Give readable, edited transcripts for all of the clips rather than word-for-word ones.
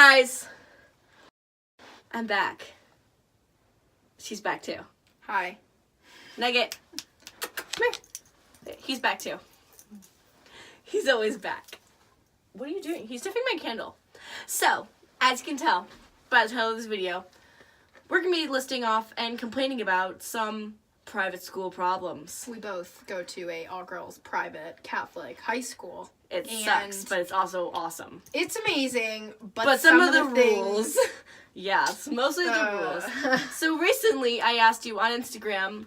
guys! I'm back. She's back too. Hi. Nugget. Come here. He's back too. He's always back. What are you doing? He's sniffing my candle. So, as you can tell by the title of this video, we're going to be listing off and complaining about some private school problems. We both go to a all-girls private Catholic high school. It sucks, but it's also awesome. It's amazing, but some of the rules. Yeah, it's mostly the rules. So recently, I asked you on Instagram,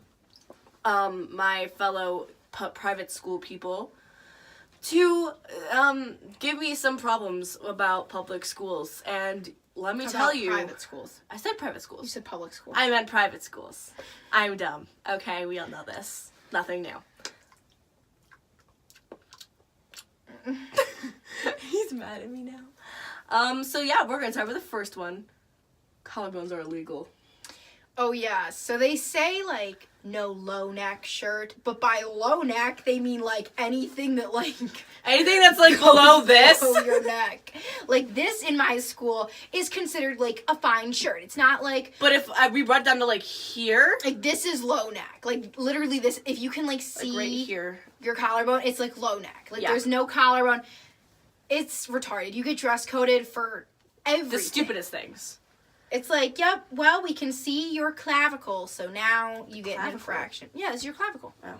my fellow private school people, to give me some problems about public schools. And let me tell you... private schools. I said private schools. You said public schools. I meant private schools. I'm dumb. Okay, we all know this. Nothing new. He's mad at me now. So yeah, we're gonna start with the first one. Collarbones are illegal. Oh yeah, so they say like no low neck shirt, but by low neck they mean like anything that like anything that's like below this, below your neck. Like this in my school is considered like a fine shirt. It's not like. But if we brought it down to like here, like this is low neck. Like literally this. If you can like see like right here your collarbone, it's like low neck. Like yeah. There's no collarbone. It's retarded. You get dress coded for everything. The stupidest things. It's like, yep, well, we can see your clavicle, so now you get an infraction. Yeah, it's your clavicle. Oh.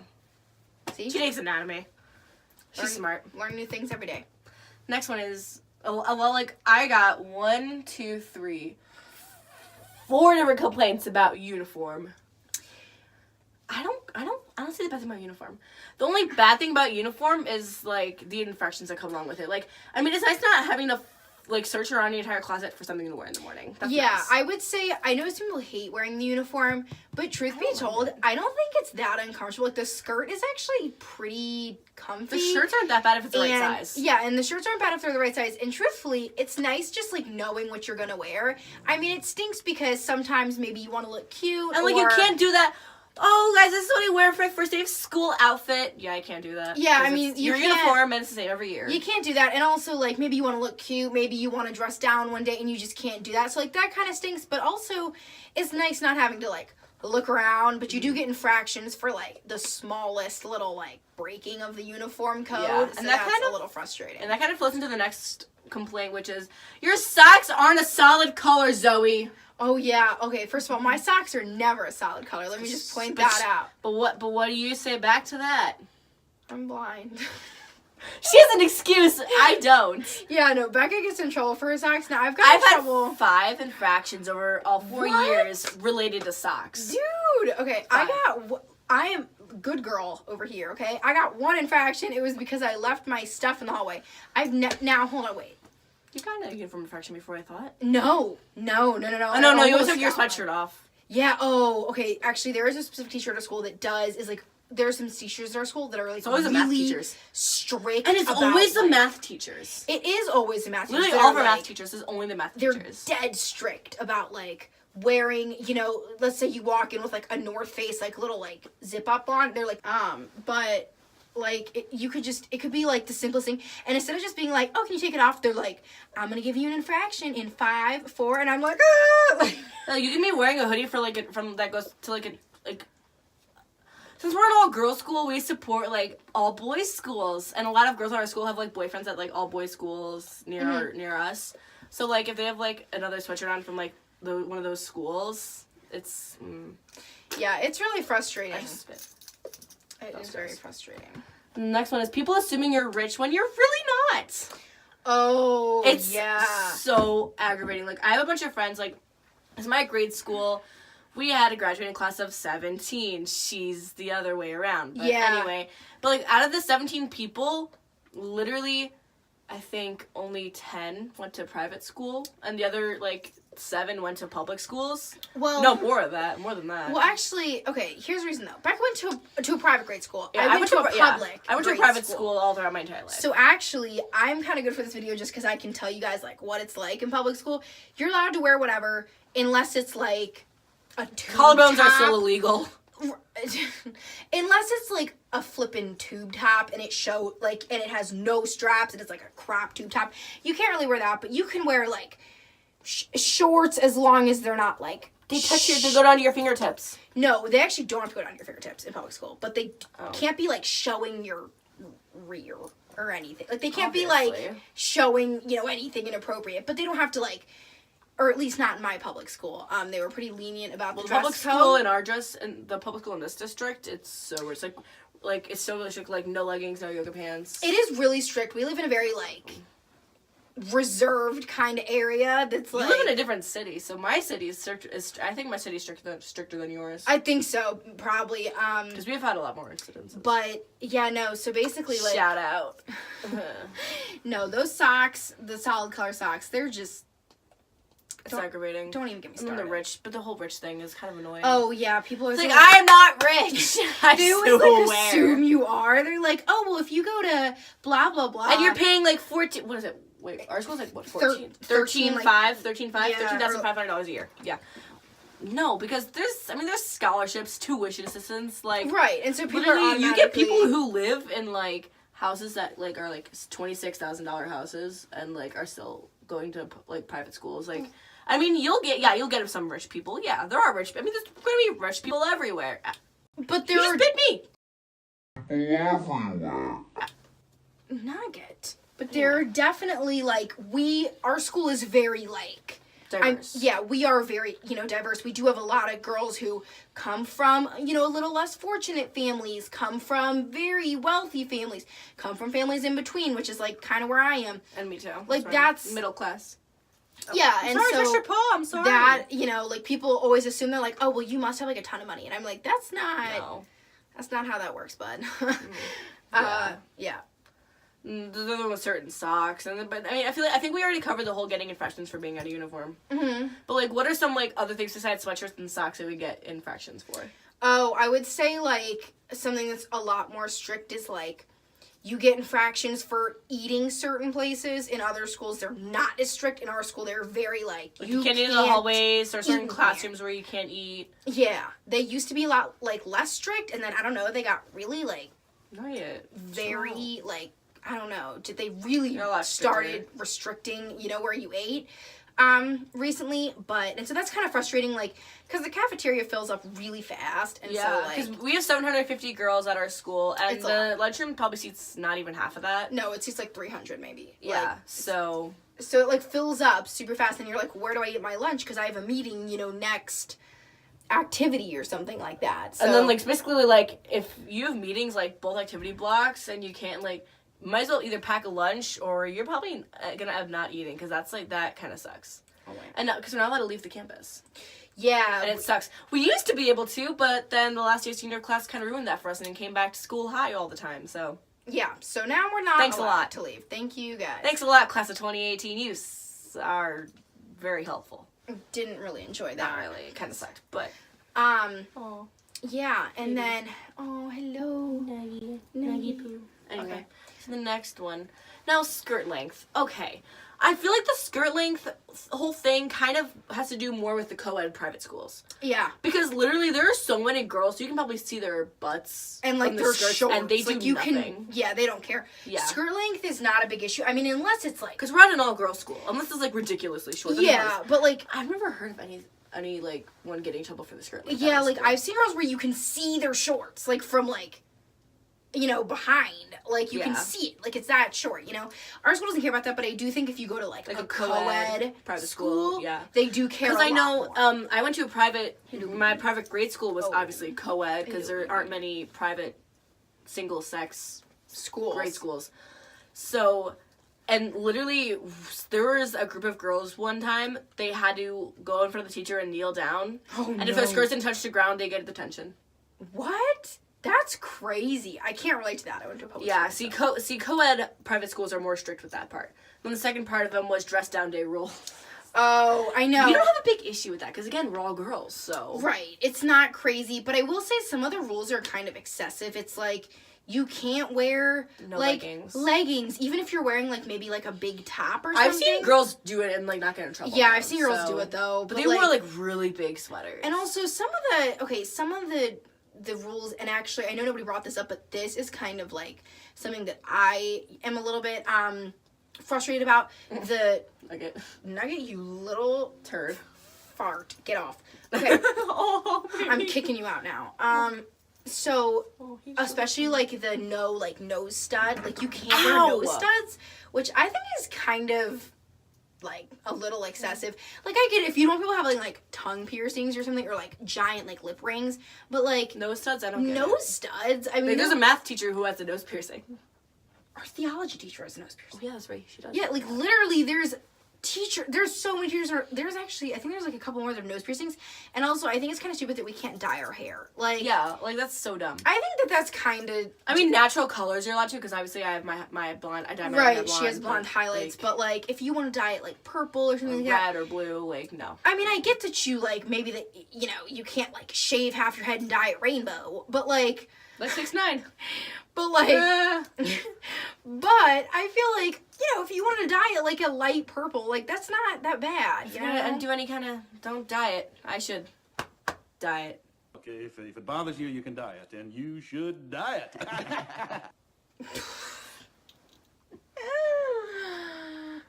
See? She takes anatomy. She's smart. Learn new things every day. Next one is, well, like, I got 1, 2, 3, 4 different complaints about uniform. I don't see the bad thing about uniform. The only bad thing about uniform is, like, the infractions that come along with it. Like, I mean, it's nice not having to like search around the entire closet for something to wear in the morning. That's yeah, nice. I would say, I know some people hate wearing the uniform, but truth be told, I don't think it's that uncomfortable. Like, the skirt is actually pretty comfy. The shirts aren't that bad if it's the right size. Yeah, and the shirts aren't bad if they're the right size. And truthfully, it's nice just, like, knowing what you're gonna wear. I mean, it stinks because sometimes maybe you want to look cute, and, like, you can't do that. Oh, guys, this is what I wear for my first day of school outfit. Yeah, I can't do that. Yeah, I mean, your uniform and it's the same every year. You can't do that. And also, like, maybe you want to look cute. Maybe you want to dress down one day and you just can't do that. So, like, that kind of stinks. But also, it's nice not having to, like, look around. But you do get infractions for, like, the smallest little, like, breaking of the uniform code. Yeah, and so that's a little frustrating. And that kind of flows into the next complaint, which is, your socks aren't a solid color, Zoe. Oh, yeah. Okay, first of all, my socks are never a solid color. Let me just point that out. But what do you say back to that? I'm blind. She has an excuse. I don't. Yeah, no, Becca gets in trouble for her socks. Now, I've had 5 infractions over all 4 years related to socks. Dude, okay, 5. I am good girl over here, okay? I got 1 infraction. It was because I left my stuff in the hallway. Now, hold on, wait. You got a uniform infraction before, I thought. No. Oh, no, you always took your sweatshirt off. Yeah, okay. Actually, there is a specific teacher at our school that like, there are some teachers at our school that are, like, always really the math teachers. Strict. And it's always the math teachers. It is always the math teachers. Literally all of our math teachers is only the math teachers. They're dead strict about, like, wearing, you know, let's say you walk in with, like, a North Face, like, little, like, zip-up on. They're like, but... like, it could be, like, the simplest thing. And instead of just being like, oh, can you take it off? They're like, I'm going to give you an infraction in 5, 4, and I'm like, ah! Like, you can be wearing a hoodie for, like, from that goes to, like, since we're an all-girls school, we support, like, all-boys schools. And a lot of girls at our school have, like, boyfriends at, like, all-boys schools near us. So, like, if they have, like, another sweatshirt on from, like, one of those schools, it's... Yeah, it's really frustrating. I just spit. It is very frustrating. The next one is people assuming you're rich when you're really not. Oh, it's so aggravating. Like, I have a bunch of friends, like, it's my grade school. We had a graduating class of 17. She's the other way around. But anyway. But, like, out of the 17 people, literally, I think only 10 went to private school. And the other, like, 7 went to public schools. Well, no, more than that. Well, actually, okay, here's the reason, though. Becca went to a private grade school. Yeah, I went to a public I went to a private school all throughout my entire life. So, actually, I'm kind of good for this video just because I can tell you guys, like, what it's like in public school. You're allowed to wear whatever unless it's, like, a tube collarbones top. are still illegal. Unless it's, like, a flippin' tube top and and it has no straps and it's, like, a crop tube top. You can't really wear that, but you can wear, like, shorts as long as they're not like they go down to your fingertips. No, they actually don't have to go down to your fingertips in public school, but they can't be like showing your rear or anything. Like they can't be like showing, you know, anything inappropriate, but they don't have to like, or at least not in my public school. They were pretty lenient about the dress public school in our dress, and the public school in this district, it's so weird. It's like it's so really strict. Like no leggings, no yoga pants. It is really strict. We live in a very like reserved kind of area. That's like, you live in a different city, so my city is strict. I think my city is stricter than yours. I think so, probably. Because we've had a lot more incidents. But yeah, no. So basically, like shout out. No, those socks, the solid color socks, they're just. It's aggravating. Don't even get me started. The rich, but the whole rich thing is kind of annoying. Oh yeah, people are like, I am not rich. They always like assume you are. They're like, oh well, if you go to blah blah blah, and you're paying like 14. What is it? Wait, our school's like what? 14, 13,500 a year. Yeah. No, because there's scholarships, tuition assistance, like right, and so people are you get people who live in like houses that like are like $26,000 houses and like are still going to like private schools, like. I mean, you'll get some rich people. Yeah, there are rich. I mean, there's going to be rich people everywhere. But there are. You just bit me. Everywhere. Nugget. But there are definitely like our school is very like diverse. We are very diverse. We do have a lot of girls who come from a little less fortunate families, come from very wealthy families, come from families in between, which is like kind of where I am. And me too. Like that's middle class. Yeah, and sorry, so Mr. Paul, I'm sorry. That like people always assume they're like, oh well, you must have like a ton of money, and I'm like, that's not how that works, bud. Yeah. There's other with certain socks, but I mean, I think we already covered the whole getting infractions for being out of uniform. Mm-hmm. But like, what are some like other things besides sweatshirts and socks that we get infractions for? Oh, I would say like something that's a lot more strict is like. You get infractions for eating certain places. In other schools, they're not as strict. In our school, they're very like you can't eat in the hallways or certain classrooms where you can't eat. Yeah, they used to be a lot like less strict, and then I don't know, they got really like very like I don't know. Did they really started restricting where you ate? Recently, and so that's kind of frustrating, like, because the cafeteria fills up really fast, and so, like... because we have 750 girls at our school, and the lunchroom probably seats not even half of that. No, it seats, like, 300, maybe. Yeah, like, so it, like, fills up super fast, and you're like, where do I eat my lunch? Because I have a meeting, next activity or something like that, so... And then, like, basically, like, if you have meetings, like, both activity blocks, and you can't, like... Might as well either pack a lunch or you're probably gonna end up not eating because that's like that kind of sucks. Oh, right. And because we're not allowed to leave the campus. Yeah, and it sucks. We used to be able to, but then the last year senior class kind of ruined that for us and came back to school high all the time. So yeah, so now we're not. Thanks a lot to leave. Thank you guys. Thanks a lot, class of 2018. You are very helpful. Didn't really enjoy that. Not really. It kind of sucked, but oh yeah, and then hello, Nuggy poo. Anyway. Okay. The next one. Now, skirt length. Okay. I feel like the skirt length whole thing kind of has to do more with the co-ed private schools. Yeah. Because literally there are so many girls, so you can probably see their butts. And like their shorts. And they do nothing. They don't care. Yeah. Skirt length is not a big issue. I mean, unless it's like... Because we're at an all-girls school. Unless it's like ridiculously short. Yeah, but like... I've never heard of any like one getting in trouble for the skirt length. Yeah, like I've seen girls where you can see their shorts. Like from like... behind. Like, you can see it. Like, it's that short, Our school doesn't care about that, but I do think if you go to, like a co-ed private school, yeah. They do care a lot. Because I know, I went to a private, my private grade school was obviously co-ed, because there aren't many private single-sex grade schools. So, and literally, there was a group of girls one time, they had to go in front of the teacher and kneel down. And if their skirts didn't touch the ground, they get detention. What? That's crazy. I can't relate to that. I went to a public school. See, co-ed private schools are more strict with that part. Then the second part of them was dress down day rule. Oh, I know. We don't have a big issue with that, because again, we're all girls, so... Right. It's not crazy, but I will say some of the rules are kind of excessive. It's like, you can't wear, leggings, even if you're wearing, like, maybe, like, a big top or something. I've seen girls do it and, like, not get in trouble. Yeah, I've seen girls do it, though. But they wore, like, really big sweaters. And also, some of the rules, and actually, I know nobody brought this up, but this is kind of, like, something that I am a little bit, frustrated about. The Nugget, you little turd. Fart. Get off. Okay. Oh, I'm kicking you out now. So, especially, like, the nose stud. Like, you can't wear nose studs, which I think is kind of, like, a little excessive. Like, I get it if you don't want people having, like, tongue piercings or something, or, like, giant, like, lip rings, but, like... Nose studs? I don't get Nose studs? I mean... Like, there's a math teacher who has a nose piercing. Our theology teacher has a nose piercing. Oh, yeah, that's right. She does. Yeah, like, literally, there's so many teachers. There's actually, I think there's, like, a couple more that have nose piercings. And also, I think it's kind of stupid that we can't dye our hair. Like... Yeah, like, that's so dumb. I think that's kind of... I mean, natural colors you're allowed to, because obviously I have my blonde... I dye my hair blonde. Right, she has blonde highlights. Like, but, like, if you want to dye it, like, purple or something like that... Red or blue, like, no. I mean, I get that you, like, maybe that, you know, you can't, like, shave half your head and dye it rainbow. But, like... Like 6ix9ine. But, like... but, I feel like, you know, if you want to dye it, like, a light purple, like, that's not that bad, you know? And do any kind of... Don't dye it. I should dye it. Okay, if it bothers you, you can dye it, and you should dye it.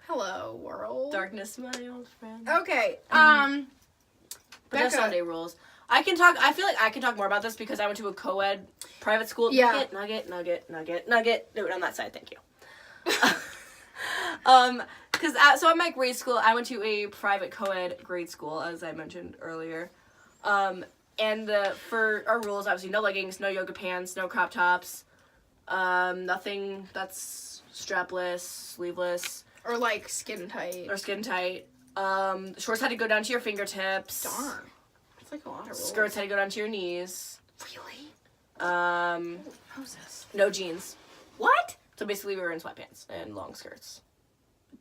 Hello, world. Darkness, my old friend. Okay, But Becca. Sunday rules. I feel like I can talk more about this because I went to a co-ed private school. Yeah. Nugget. Do it on that side, thank you. So at my grade school, I went to a private co-ed grade school, as I mentioned earlier. And for our rules, obviously, no leggings, no yoga pants, no crop tops, nothing that's strapless, sleeveless. Or, like, skin tight. Shorts had to go down to your fingertips. Darn. It's like a lot of rules. Skirts had to go down to your knees. Really? Moses. No jeans. What? So basically, we were in sweatpants and long skirts.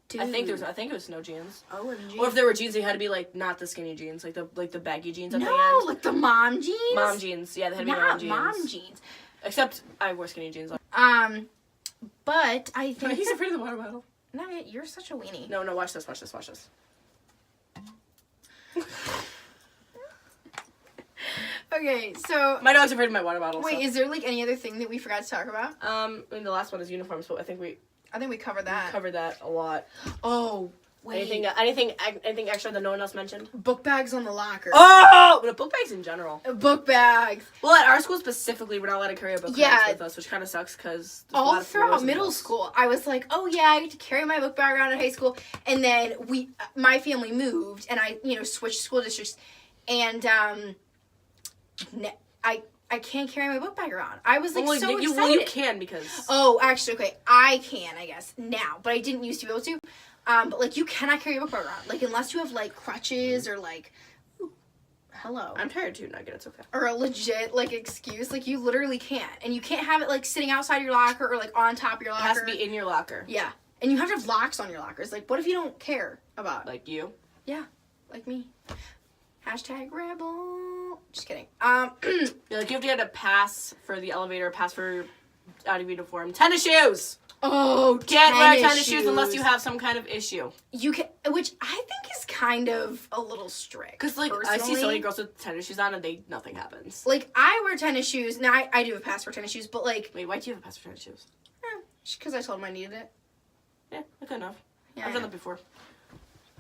Dude. I think it was no jeans. OMG. Or if there were jeans, they had to be like not the skinny jeans, like the baggy jeans at the end. No, like the mom jeans. Mom jeans, yeah, they had to be Not mom jeans. mom jeans. Except I wore skinny jeans. But I think He's afraid of the water bottle. No, you're such a weenie. No, watch this. Okay, so My dog's afraid of my water bottle. wait, is there like any other thing that we forgot to talk about? I mean, the last one is uniforms, but I think we covered that. covered that a lot. Oh, wait. Anything extra that no one else mentioned? Book bags on the locker. Oh, but book bags in general. Book bags. Well, at our school specifically, we're not allowed to carry a book bag with us, which kind of sucks because all throughout middle school, I was like, oh yeah, I get to carry my book bag around in high school, and then my family moved, and I, switched school districts, and I can't carry my book bag around. I was so excited. Well, you can because. Oh, actually, okay, I can, I guess now, but I didn't used to be able to. But like, you cannot carry your book bag around, like unless you have like crutches or like. Ooh, hello. I'm tired too, Nugget. It's okay. Or a legit like excuse, like you literally can't, and you can't have it like sitting outside your locker or like on top of your locker. It has to be in your locker. Yeah, and you have to have locks on your lockers. Like, what if you don't care about? Like you. Yeah, like me. Hashtag rebel. Just kidding. Yeah, like you have to get a pass for the elevator, pass for out of uniform. Tennis shoes. Oh, can't wear tennis shoes unless you have some kind of issue. You can, which I think is kind of a little strict. Because like personally, I see so many girls with tennis shoes on and nothing happens. Like I wear tennis shoes. Now I do have a pass for tennis shoes, but like. Wait, why do you have a pass for tennis shoes? Because I told him I needed it. Yeah, good enough. Yeah, I've done that before.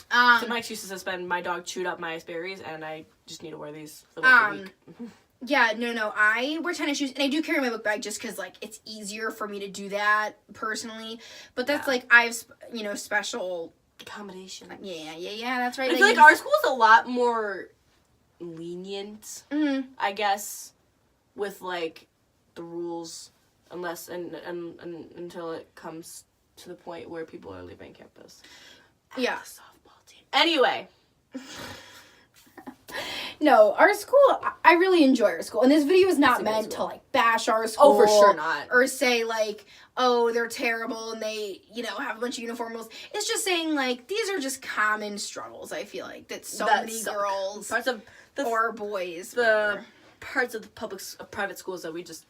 So my excuses has been my dog chewed up my berries and I just need to wear these for like a week. Yeah, no, I wear tennis shoes and I do carry my book bag just because like it's easier for me to do that personally. But that's like I have special accommodation. Yeah, that's right. I feel like our school's a lot more lenient, I guess, with like the rules, unless and until it comes to the point where people are leaving campus. Yeah. Anyway. No, our school, I really enjoy our school. And this video is not meant to, like, bash our school. Oh, for sure not. Or say, like, oh, they're terrible and they, have a bunch of uniform rules. It's just saying, like, these are just common struggles, I feel like, that many girls or boys. The parts of the private schools that we just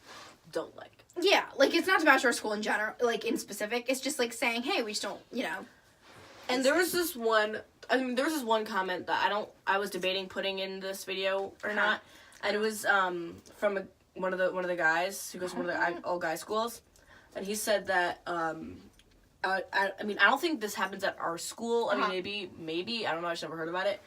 don't like. Yeah, like, it's not to bash our school in general, like, in specific. It's just, like, saying, hey, we just don't, And there was this one comment that I was debating putting in this video or not, and it was from one of the guys who goes to one of the all guy schools, and he said that I mean, I don't think this happens at our school. I mean, maybe I don't know. I just never heard about it.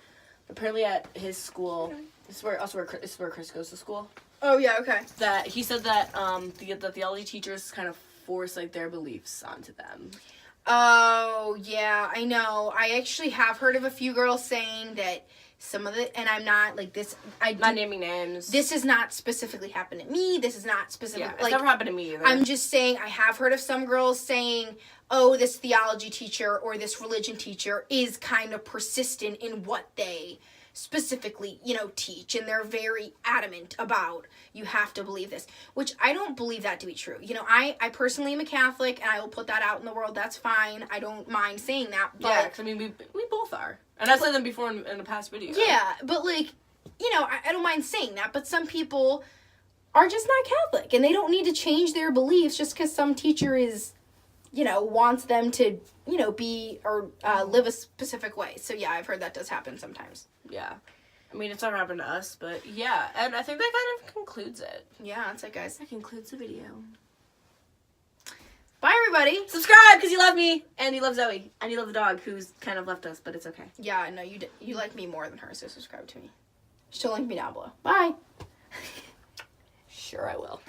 But apparently, at his school, this is where Chris goes to school. Oh yeah, okay. That he said that the theology teachers kind of force like their beliefs onto them. Oh yeah, I know. I actually have heard of a few girls saying that some of it, and I'm not like this. I'm not naming names. This has not specifically happened to me. This is not specific. Yeah, it's never happened to me either. I'm just saying I have heard of some girls saying, "Oh, this theology teacher or this religion teacher is kind of persistent in what they specifically, teach, and they're very adamant about you have to believe this," which I don't believe that to be true. I personally am a Catholic, and I will put that out in the world. That's fine. I don't mind saying that. But yeah, because I mean, we both are. And I said them before in a past video. Yeah, but I don't mind saying that, but some people are just not Catholic, and they don't need to change their beliefs just because some teacher is, wants them to, be or live a specific way. So yeah, I've heard that does happen sometimes. Yeah. I mean, it's never happened to us, but yeah. And I think that kind of concludes it. Yeah, that's it, guys. That concludes the video. Bye, everybody. Subscribe because you love me, and you love Zoe, and you love the dog who's kind of left us, but it's okay. Yeah, no, you like me more than her, so subscribe to me. She'll link me down below. Bye. Sure I will.